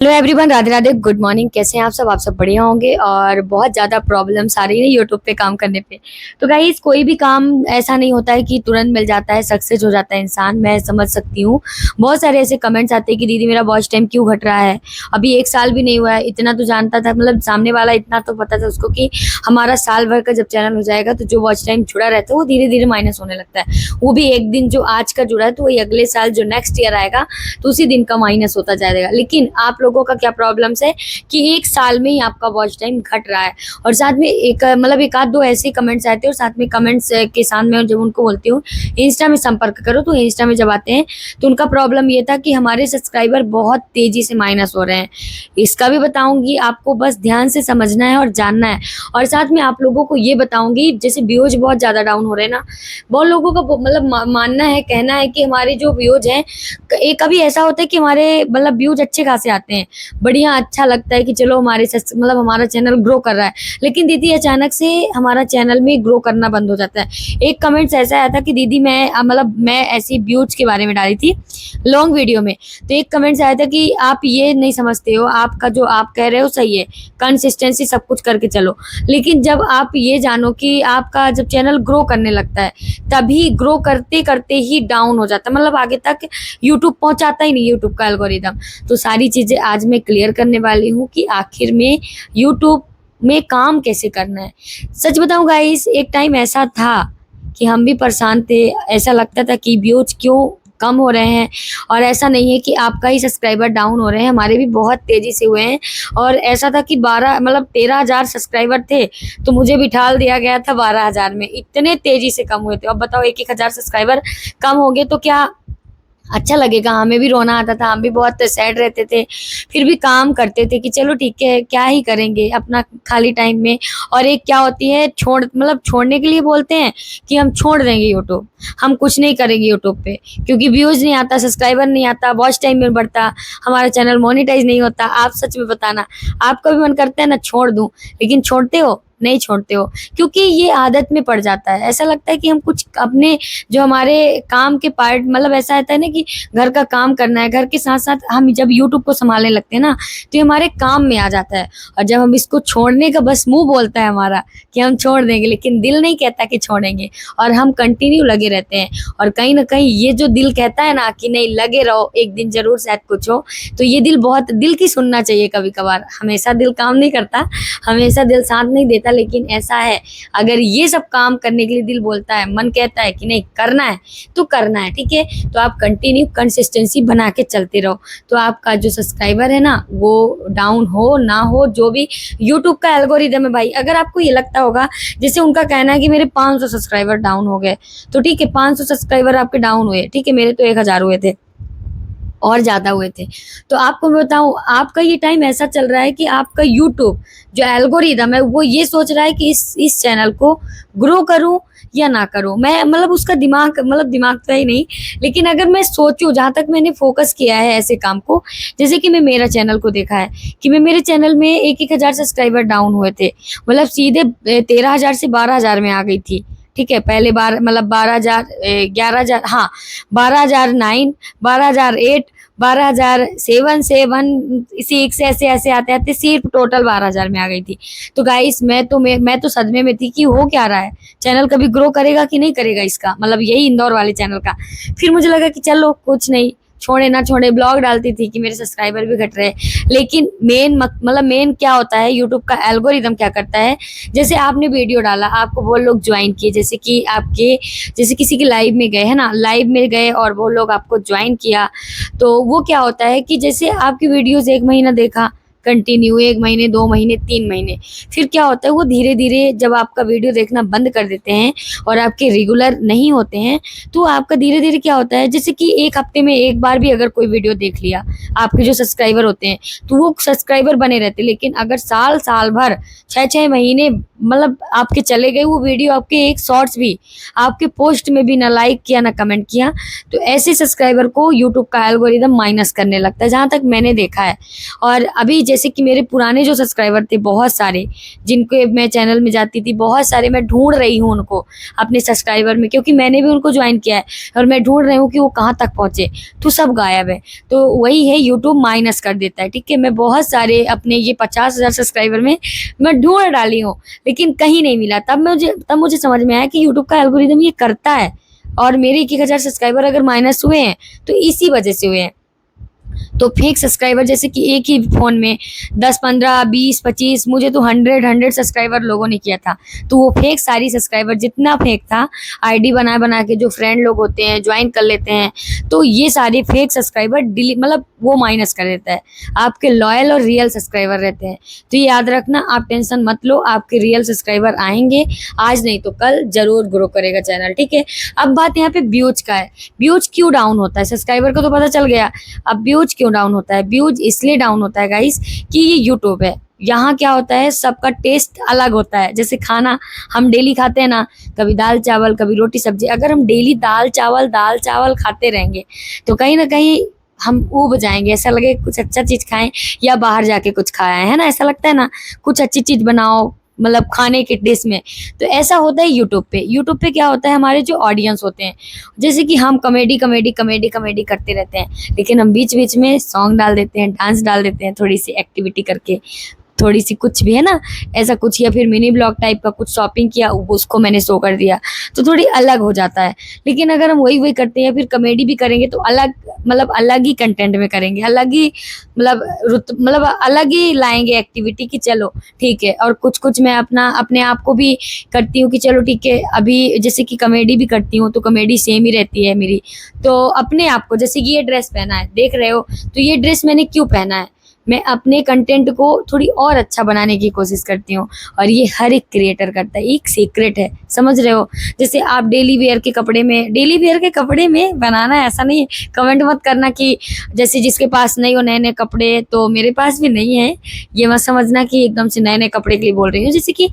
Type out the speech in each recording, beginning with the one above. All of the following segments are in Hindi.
Hello everyone, Radhe Radhe, good morning. कैसे हैं आप सब बढ़िया होंगे। और बहुत ज़्यादा प्रॉब्लम्स आ रही है यूट्यूब पे काम करने पे। तो गाइस, कोई भी काम ऐसा नहीं होता है कि तुरंत मिल जाता है, सक्सेस हो जाता है इंसान। मैं समझ सकती हूँ। बहुत सारे ऐसे कमेंट्स आते हैं कि दीदी मेरा वॉच टाइम क्यों घट रहा है, अभी 1 साल भी नहीं हुआ है। इतना तो जानता था, मतलब सामने वाला इतना तो पता था उसको कि हमारा साल भर का जब चैनल हो जाएगा तो जो वॉच टाइम जुड़ा रहता है वो धीरे धीरे माइनस होने लगता है। वो भी एक दिन जो आज का जुड़ा है तो वही अगले साल जो नेक्स्ट ईयर आएगा तो उसी दिन का माइनस होता जाएगा। लेकिन आप लोगों का क्या प्रॉब्लम्स है कि 1 साल में ही आपका वॉच टाइम घट रहा है। और साथ में एक मतलब एक आध दो ऐसे कमेंट्स आते हैं और साथ में कमेंट्स के साथ में जब उनको बोलती हूँ इंस्टा में संपर्क करो, तो इंस्टा में जब आते हैं तो उनका प्रॉब्लम ये था कि हमारे सब्सक्राइबर बहुत तेजी से माइनस हो रहे हैं। इसका भी बताऊंगी आपको, बस ध्यान से समझना है और जानना है। और साथ में आप लोगों को ये बताऊंगी, जैसे व्यूज बहुत ज्यादा डाउन हो रहे हैं ना, बहुत लोगों का मतलब मानना है, कहना है कि हमारे जो व्यूज हैं, एक कभी ऐसा होता है कि हमारे मतलब व्यूज अच्छे खासे आते हैं, बढ़िया अच्छा लगता है कि चलो हमारे मतलब हमारा चैनल ग्रो कर रहा है। लेकिन दीदी अचानक से हमारा चैनल में ग्रो करना बंद हो जाता है। एक कमेंट्स ऐसा आया था कि दीदी मैं मतलब मैं ऐसी व्यूज के बारे में डाली थी लॉन्ग वीडियो में, तो एक कमेंट्स आया था कि आप ये नहीं समझते हो, आपका जो आप कह रहे हो सही है, कंसिस्टेंसी सब कुछ करके चलो। लेकिन जब आप ये जानो कि आपका जब चैनल ग्रो करने लगता है तभी ग्रो करते करते ही डाउन हो जाता है, मतलब आगे तक यूट्यूब पहुंचाता ही नहीं यूट्यूब का एल्गोरिदम। तो सारी चीजें आज मैं क्लियर करने वाली हूँ कि आखिर में यूट्यूब में काम कैसे करना है। सच बताऊं गाइस, एक टाइम ऐसा था कि हम भी परेशान थे, ऐसा लगता था कि व्यूज क्यों कम हो रहे हैं। और ऐसा नहीं है कि आपका ही सब्सक्राइबर डाउन हो रहे हैं, हमारे भी बहुत तेजी से हुए हैं। और ऐसा था कि 12 मतलब 13,000 सब्सक्राइबर थे तो मुझे बिठा दिया गया था 12,000 में, इतने तेजी से कम हुए थे। अब बताओ, 1,000 सब्सक्राइबर कम हो गए तो क्या अच्छा लगेगा? हमें भी रोना आता था, हम भी बहुत सैड रहते थे, फिर भी काम करते थे कि चलो ठीक है, क्या ही करेंगे अपना खाली टाइम में। और एक क्या होती है, मतलब छोड़ने के लिए बोलते हैं कि हम छोड़ देंगे यूट्यूब, हम कुछ नहीं करेंगे यूट्यूब पे, क्योंकि व्यूज नहीं आता, सब्सक्राइबर नहीं आता, वॉच टाइम नहीं बढ़ता, हमारा चैनल मोनिटाइज नहीं होता। आप सच में बताना, आपका भी मन करता है ना छोड़ दूं, लेकिन छोड़ते हो? नहीं छोड़ते हो, क्योंकि ये आदत में पड़ जाता है। ऐसा लगता है कि हम कुछ अपने जो हमारे काम के पार्ट, मतलब ऐसा रहता है ना कि घर का काम करना है, घर के साथ साथ हम जब यूट्यूब को संभालने लगते हैं ना तो ये हमारे काम में आ जाता है। और जब हम इसको छोड़ने का बस मुंह बोलता है हमारा कि हम छोड़ देंगे, लेकिन दिल नहीं कहता कि छोड़ेंगे, और हम कंटिन्यू लगे रहते हैं। और कहीं ना कहीं ये जो दिल कहता है ना कि नहीं लगे रहो, एक दिन जरूर शायद कुछ हो, तो ये दिल बहुत दिल की सुनना चाहिए कभी कभार। हमेशा दिल काम नहीं करता, हमेशा दिल साथ नहीं देता, लेकिन ऐसा है, अगर ये सब काम करने के लिए दिल बोलता है, मन कहता है कि नहीं करना है तो करना है, ठीक है। तो आप कंटिन्यू कंसिस्टेंसी बना के चलते रहो, तो आपका जो सब्सक्राइबर है ना वो डाउन हो ना हो, जो भी यूट्यूब का एल्गोरिदम है भाई, अगर आपको ये लगता होगा, जैसे उनका कहना है कि मेरे 500 सब्सक्राइबर डाउन हो गए, तो ठीक है 500 सब्सक्राइबर आपके डाउन हुए, ठीक है, मेरे तो 1,000 हुए थे और ज़्यादा हुए थे। तो आपको मैं बताऊँ, आपका ये टाइम ऐसा चल रहा है कि आपका यूट्यूब जो एल्गोरिदम है वो ये सोच रहा है कि इस चैनल को ग्रो करूँ या ना करूँ। मैं मतलब उसका दिमाग, मतलब दिमाग तो ही नहीं, लेकिन अगर मैं सोचूं, जहाँ तक मैंने फोकस किया है ऐसे काम को, जैसे कि मैं मेरा चैनल को देखा है कि मैं मेरे चैनल में 1,000 सब्सक्राइबर डाउन हुए थे, मतलब सीधे 13,000 से 12,000 में आ गई थी, ठीक है। पहले बार मतलब 12,000, 11,000, हाँ 12,009, 12,008, 12,007, 6 ऐसे ऐसे आते आते सिर्फ टोटल 12,000 में आ गई थी। तो गाइस, मैं तो सदमे में थी कि हो क्या रहा है, चैनल कभी ग्रो करेगा कि नहीं करेगा इसका, मतलब यही इंदौर वाले चैनल का। फिर मुझे लगा कि चलो कुछ नहीं, छोड़े ना छोड़े, ब्लॉग डालती थी कि मेरे सब्सक्राइबर भी घट रहे हैं। लेकिन मेन क्या होता है, यूट्यूब का एल्गोरिदम क्या करता है, जैसे आपने वीडियो डाला, आपको वो लोग ज्वाइन किए, जैसे कि आपके जैसे किसी की लाइव में गए है ना, लाइव में गए और वो लोग आपको ज्वाइन किया, तो वो क्या होता है कि जैसे आपकी वीडियोस 1 महीना देखा कंटिन्यू, 1 महीने, 2 महीने, 3 महीने, फिर क्या होता है वो धीरे धीरे जब आपका वीडियो देखना बंद कर देते हैं और आपके रेगुलर नहीं होते हैं, तो आपका धीरे धीरे क्या होता है, जैसे कि एक हफ्ते में एक बार भी अगर कोई वीडियो देख लिया, आपके जो सब्सक्राइबर होते हैं तो वो सब्सक्राइबर बने रहते। लेकिन अगर साल साल भर 6 6 महीने मतलब आपके चले गए वो वीडियो, आपके एक शॉर्ट्स भी, आपके पोस्ट में भी ना लाइक किया ना कमेंट किया, तो ऐसे सब्सक्राइबर को यूट्यूब का एल्गोरिदम माइनस करने लगता है, जहाँ तक मैंने देखा है। और अभी जैसे कि मेरे पुराने जो सब्सक्राइबर थे बहुत सारे, जिनके मैं चैनल में जाती थी, बहुत सारे मैं ढूँढ रही हूँ उनको अपने सब्सक्राइबर में, क्योंकि मैंने भी उनको जॉइन किया है और मैं ढूँढ रही हूँ कि वो कहाँ तक पहुँचे, तो सब गायब है। तो वही है, यूट्यूब माइनस कर देता है, ठीक है। मैं बहुत सारे अपने ये 50,000 सब्सक्राइबर में मैं ढूँढ डाली हूँ, लेकिन कहीं नहीं मिला। तब मुझे समझ में आया कि यूट्यूब का एल्गोरिदम ये करता है, और मेरे 1,000 सब्सक्राइबर अगर माइनस हुए हैं तो इसी वजह से हुए हैं। तो फेक सब्सक्राइबर, जैसे कि एक ही फ़ोन में 10, 15, 20, 25, मुझे तो 100 सब्सक्राइबर लोगों ने किया था। तो वो फेक सारी सब्सक्राइबर जितना फेक था, आईडी बना-बना के जो फ्रेंड लोग होते हैं, जॉइन कर लेते हैं, तो ये सारे फेक सब्सक्राइबर मतलब वो माइनस कर देता है। आपके लॉयल और रियल सब्सक्राइबर रहते हैं। तो ये याद रखना, आप टेंशन मत लो, आपके रियल सब्सक्राइबर आएँगे, आज नहीं तो कल ज़रूर ग्रो करेगा चैनल, ठीक है। अब बात यहाँ पे व्यूज़ का है। व्यूज़ क्यों डाउन होता है? सब्सक्राइबर को तो पता चल गया, अब व्यूज क्यों डाउन होता है? व्यूज इसलिए डाउन होता है गाइस कि ये यूट्यूब है। यहाँ क्या होता है, सबका टेस्ट अलग होता है। जैसे खाना हम डेली खाते हैं ना, कभी दाल चावल, कभी रोटी सब्जी। अगर हम डेली दाल चावल खाते रहेंगे तो कहीं ना कहीं हम ऊब जाएंगे, ऐसा लगे कुछ अच्छा चीज खाएं या बाहर जाके कुछ खाया है ना, ऐसा लगता है ना, कुछ अच्छी चीज बनाओ मतलब खाने के डिश में। तो ऐसा होता है यूट्यूब पे। यूट्यूब पे क्या होता है, हमारे जो ऑडियंस होते हैं, जैसे कि हम कॉमेडी कॉमेडी कॉमेडी कॉमेडी करते रहते हैं, लेकिन हम बीच बीच में सॉन्ग डाल देते हैं, डांस डाल देते हैं, थोड़ी सी एक्टिविटी करके, थोड़ी सी कुछ भी है ना, ऐसा कुछ, या फिर मिनी ब्लॉग टाइप का कुछ शॉपिंग किया, उसको मैंने शो कर दिया, तो थोड़ी अलग हो जाता है। लेकिन अगर हम वही वही करते हैं, फिर कॉमेडी भी करेंगे तो अलग, मतलब अलग ही कंटेंट में करेंगे, अलग ही मतलब अलग ही लाएंगे एक्टिविटी की, चलो ठीक है। और कुछ कुछ मैं अपने आप को भी करती हूँ कि चलो ठीक है, अभी जैसे कि कॉमेडी भी करती हूँ तो कॉमेडी सेम ही रहती है मेरी। तो अपने आप को, जैसे कि ये ड्रेस पहना है, देख रहे हो, तो ये ड्रेस मैंने क्यों पहना है, मैं अपने कंटेंट को थोड़ी और अच्छा बनाने की कोशिश करती हूँ। और ये हर एक क्रिएटर करता है, एक सीक्रेट है, समझ रहे हो। जैसे आप डेली वेयर के कपड़े में बनाना है, ऐसा नहीं है। कमेंट मत करना कि जैसे जिसके पास नहीं हो नए नए कपड़े, तो मेरे पास भी नहीं है, ये मत समझना कि एकदम से नए नए कपड़े के लिए बोल रही हूँ। जैसे कि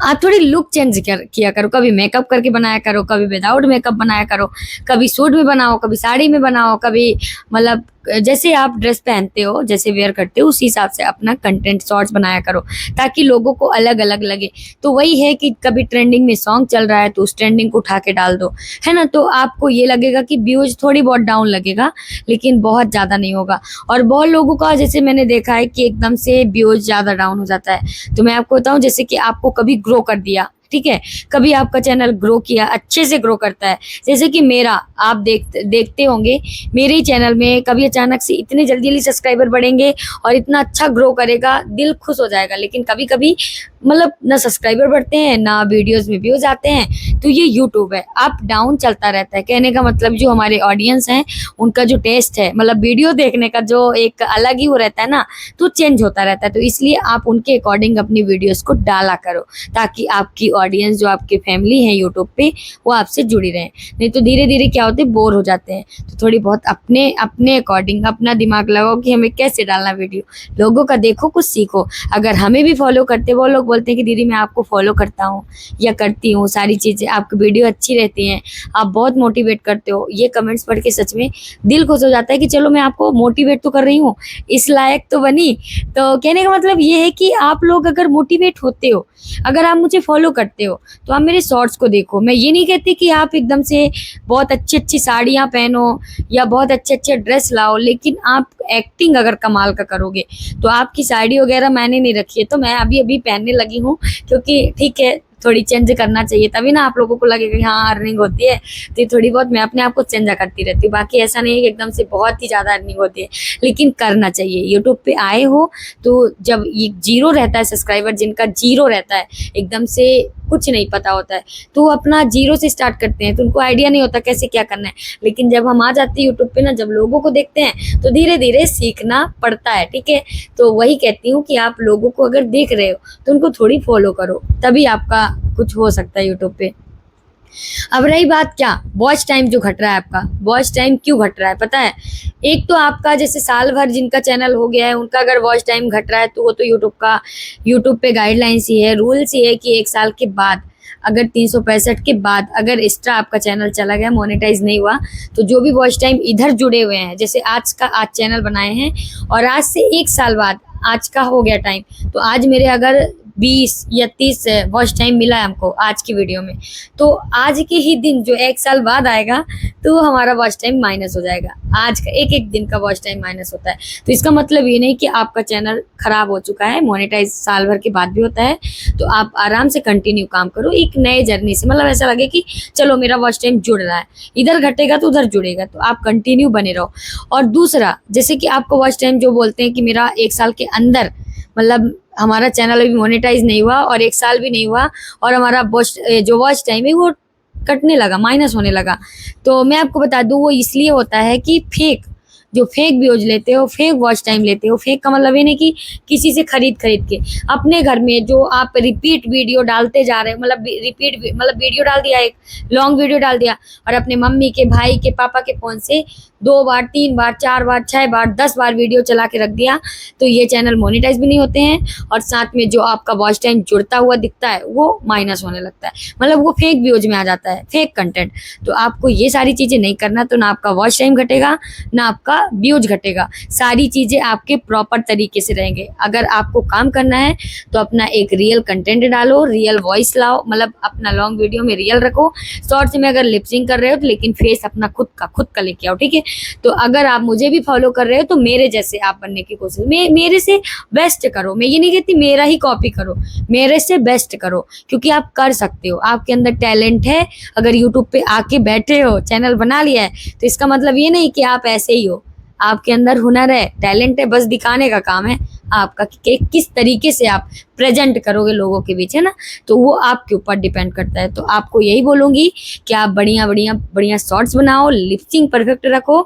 आप थोड़ी लुक चेंज किया करो, कभी मेकअप करके बनाया करो, कभी विदाउट मेकअप बनाया करो, कभी सूट में बनाओ, कभी साड़ी में बनाओ, कभी मतलब जैसे आप ड्रेस पहनते हो, जैसे वेयर करते हो, उस हिसाब से अपना कंटेंट शॉर्ट्स बनाया करो, ताकि लोगों को अलग अलग लगे। तो वही है कि कभी ट्रेंडिंग में सॉन्ग चल रहा है तो उस ट्रेंडिंग को उठा के डाल दो, है ना, तो आपको ये लगेगा कि व्यूज थोड़ी बहुत डाउन लगेगा, लेकिन बहुत ज़्यादा नहीं होगा। और बहुत लोगों का, जैसे मैंने देखा है कि एकदम से व्यूज ज़्यादा डाउन हो जाता है। तो मैं आपको बताऊँ, जैसे कि आपको कभी ग्रो कर दिया, ठीक है, कभी आपका चैनल ग्रो किया, अच्छे से ग्रो करता है, जैसे कि मेरा, आप देखते होंगे मेरे ही चैनल में कभी अचानक से इतने जल्दी जल्दी सब्सक्राइबर बढ़ेंगे और इतना अच्छा ग्रो करेगा, दिल खुश हो जाएगा। लेकिन कभी कभी मतलब ना सब्सक्राइबर बढ़ते हैं, ना वीडियोस में व्यूज आते हैं। तो ये यूट्यूब है, अप डाउन चलता रहता है। कहने का मतलब जो हमारे ऑडियंस हैं, उनका जो टेस्ट है, मतलब वीडियो देखने का जो एक अलग ही वो रहता है ना, तो चेंज होता रहता है। तो इसलिए आप उनके अकॉर्डिंग अपनी वीडियोस को डाला करो, ताकि आपकी ऑडियंस, जो आपकी फैमिली है यूट्यूब पे, वो आपसे जुड़ी रहे। नहीं तो धीरे धीरे क्या होते हैं, बोर हो जाते हैं। तो थोड़ी बहुत अपने अपने अकॉर्डिंग अपना दिमाग लगाओ कि हमें कैसे डालना वीडियो, लोगों का देखो, कुछ सीखो। अगर हमें भी फॉलो करते, वो लोग बोलते हैं कि दीदी मैं आपको फॉलो करता हूँ या करती हूँ, सारी चीज़ें आपकी वीडियो अच्छी रहती हैं, आप बहुत मोटिवेट करते हो, ये कमेंट्स पढ़ के सच में दिल खुश हो जाता है कि चलो मैं आपको मोटिवेट तो कर रही हूँ, इस लायक तो बनी। तो कहने का मतलब ये है कि आप लोग अगर मोटिवेट होते हो, अगर आप मुझे फॉलो करते हो, तो आप मेरे शॉर्ट्स को देखो। मैं ये नहीं कहती कि आप एकदम से बहुत अच्छी अच्छी साड़ियाँ पहनो या बहुत अच्छे अच्छे ड्रेस लाओ, लेकिन आप एक्टिंग अगर कमाल का करोगे, तो आपकी साड़ी वगैरह मैंने नहीं रखी है, तो मैं अभी अभी पहनने लगी हूँ, क्योंकि ठीक है थोड़ी चेंज करना चाहिए, तभी ना आप लोगों को लगेगा कि हाँ अर्निंग होती है। तो ये थोड़ी बहुत मैं अपने आप को चेंज करती रहती हूँ, बाकी ऐसा नहीं है कि एकदम से बहुत ही ज़्यादा अर्निंग होती है, लेकिन करना चाहिए। यूट्यूब पे आए हो तो जब ये जीरो रहता है सब्सक्राइबर, जिनका जीरो रहता है, एकदम से कुछ नहीं पता होता है, तो वो अपना जीरो से स्टार्ट करते हैं, तो उनको आइडिया नहीं होता कैसे क्या करना है। लेकिन जब हम आ जाते हैं यूट्यूब पे ना, जब लोगों को देखते हैं, तो धीरे धीरे सीखना पड़ता है, ठीक है। तो वही कहती हूँ कि आप लोगों को अगर देख रहे हो तो उनको थोड़ी फॉलो करो, तभी आपका कुछ हो सकता है यूट्यूब पे। अब रही बात क्या, वॉच टाइम जो घट रहा है आपका, वॉच टाइम क्यों घट रहा है पता है? एक तो आपका जैसे साल भर जिनका चैनल हो गया है, उनका अगर वॉच टाइम घट रहा है, तो वो तो यूट्यूब पे गाइडलाइंस ही है, रूल्स ही है कि 1 साल के बाद अगर 365 के बाद अगर एक्स्ट्रा आपका चैनल चला गया, मोनेटाइज नहीं हुआ, तो जो भी वॉच टाइम इधर जुड़े हुए हैं, जैसे आज चैनल बनाए हैं और आज से 1 साल बाद आज का हो गया टाइम, तो आज मेरे अगर 20 या 30 वॉच टाइम मिला है हमको आज की वीडियो में, तो आज के ही दिन जो 1 साल बाद आएगा तो हमारा वॉच टाइम माइनस हो जाएगा। आज का एक दिन का वॉच टाइम माइनस होता है। तो इसका मतलब ये नहीं कि आपका चैनल खराब हो चुका है, मोनेटाइज साल भर के बाद भी होता है। तो आप आराम से कंटिन्यू काम करो एक नए जर्नी से, मतलब ऐसा लगे कि चलो मेरा वॉच टाइम जुड़ रहा है, इधर घटेगा तो उधर जुड़ेगा, तो आप कंटिन्यू बने रहो। और दूसरा, जैसे कि आपको वॉच टाइम जो बोलते हैं कि मेरा 1 साल के अंदर, मतलब हमारा चैनल अभी मोनेटाइज नहीं हुआ और 1 साल भी नहीं हुआ और हमारा जो वॉच टाइम है वो कटने लगा, माइनस होने लगा, तो मैं आपको बता दूं वो इसलिए होता है कि फेक व्यूज लेते हो, फेक वॉच टाइम लेते हो। फेक का मतलब ये नहीं कि किसी से खरीद के अपने घर में जो आप रिपीट वीडियो डालते जा रहे हो, मतलब वीडियो डाल दिया, एक लॉन्ग वीडियो डाल दिया और अपने मम्मी के, भाई के, पापा के फ़ोन से 2 बार, 3 बार, 4 बार, 6 बार, 10 बार वीडियो चला के रख दिया, तो ये चैनल मोनेटाइज भी नहीं होते हैं और साथ में जो आपका वॉच टाइम जुड़ता हुआ दिखता है वो माइनस होने लगता है, मतलब वो फेक व्यूज में आ जाता है, फेक कंटेंट। तो आपको ये सारी चीज़ें नहीं करना, तो ना आपका वॉच टाइम घटेगा, ना आपका व्यूज घटेगा, सारी चीज़ें आपके प्रॉपर तरीके से रहेंगे। अगर आपको काम करना है तो अपना एक रियल कंटेंट डालो, रियल वॉइस लाओ, मतलब अपना लॉन्ग वीडियो में रियल रखो। शॉर्ट्स में अगर लिपसिंग कर रहे हो तो लेकिन फेस अपना खुद का लेके आओ, ठीक है। तो अगर आप मुझे भी फॉलो कर रहे हो तो मेरे जैसे आप बनने की कोशिश, मेरे से बेस्ट करो। मैं ये नहीं कहती मेरा ही कॉपी करो, मेरे से बेस्ट करो, क्योंकि आप कर सकते हो, आपके अंदर टैलेंट है। अगर यूट्यूब पे आके बैठे हो, चैनल बना लिया है, तो इसका मतलब ये नहीं कि आप ऐसे ही हो, आपके अंदर हुनर है, टैलेंट है, बस दिखाने का काम है आपका कि किस तरीके से आप प्रेजेंट करोगे लोगों के बीच, है ना। तो वो आपके ऊपर डिपेंड करता है। तो आपको यही बोलूँगी कि आप बढ़िया शॉर्ट्स बनाओ, लिपसिंग परफेक्ट रखो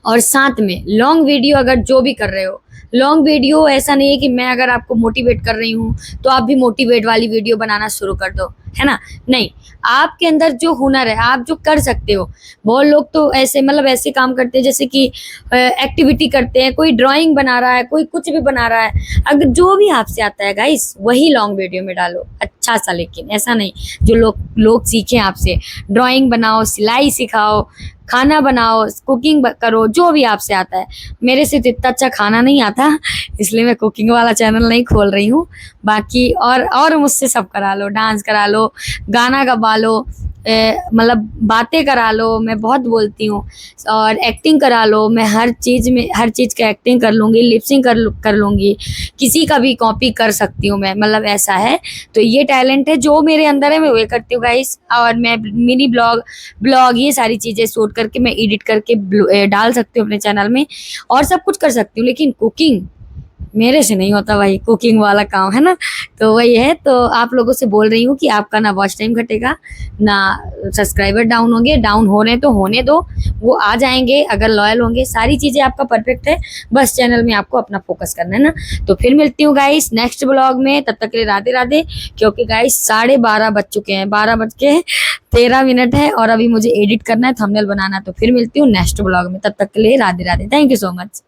और साथ में लॉन्ग वीडियो अगर जो भी कर रहे हो, लॉन्ग वीडियो ऐसा नहीं है कि मैं अगर आपको मोटिवेट कर रही हूँ तो आप भी मोटिवेट वाली वीडियो बनाना शुरू कर दो, है ना। नहीं, आपके अंदर जो हुनर है, आप जो कर सकते हो। बहुत लोग तो ऐसे, मतलब ऐसे काम करते हैं जैसे कि एक्टिविटी करते हैं, कोई ड्राइंग बना रहा है, कोई कुछ भी बना रहा है। अगर जो भी आपसे आता है गाइस वही लॉन्ग वीडियो में डालो अच्छा सा, लेकिन ऐसा नहीं जो लोग सीखें आपसे। ड्राइंग बनाओ, सिलाई सिखाओ, खाना बनाओ, कुकिंग करो, जो भी आपसे आता है। मेरे से तो इतना अच्छा खाना नहीं आता, इसलिए मैं कुकिंग वाला चैनल नहीं खोल रही हूँ। बाकी और मुझसे सब करा लो, डांस करा लो, गाना गवा लो, मतलब बातें करा लो, मैं बहुत बोलती हूँ, और एक्टिंग करा लो। मैं हर चीज़ का एक्टिंग कर लूँगी, लिपसिंग कर लूँगी, किसी का भी कॉपी कर सकती हूँ मैं, मतलब ऐसा है। तो ये टैलेंट है जो मेरे अंदर है, मैं वही करती हूँ गाइस। और मैं मिनी ब्लॉग ये सारी चीज़ें शूट करके मैं एडिट करके डाल सकती हूँ अपने चैनल में, और सब कुछ कर सकती हूँ। लेकिन कुकिंग मेरे से नहीं होता भाई, कुकिंग वाला काम, है ना। तो वही है। तो आप लोगों से बोल रही हूँ कि आपका ना वॉच टाइम घटेगा, ना सब्सक्राइबर डाउन होंगे। डाउन हो रहे तो होने दो, वो आ जाएंगे अगर लॉयल होंगे। सारी चीज़ें आपका परफेक्ट है, बस चैनल में आपको अपना फोकस करना है ना। तो फिर मिलती हूँ गाइस नेक्स्ट ब्लॉग में, तब तक के लिए राधे राधे। क्योंकि गाइस 12:30 बज चुके हैं, 12:13 है और अभी मुझे एडिट करना है, थंबनेल बनाना है। तो फिर मिलती हूँ नेक्स्ट ब्लॉग में, तब तक के लिए Radhe Radhe. Thank you so much.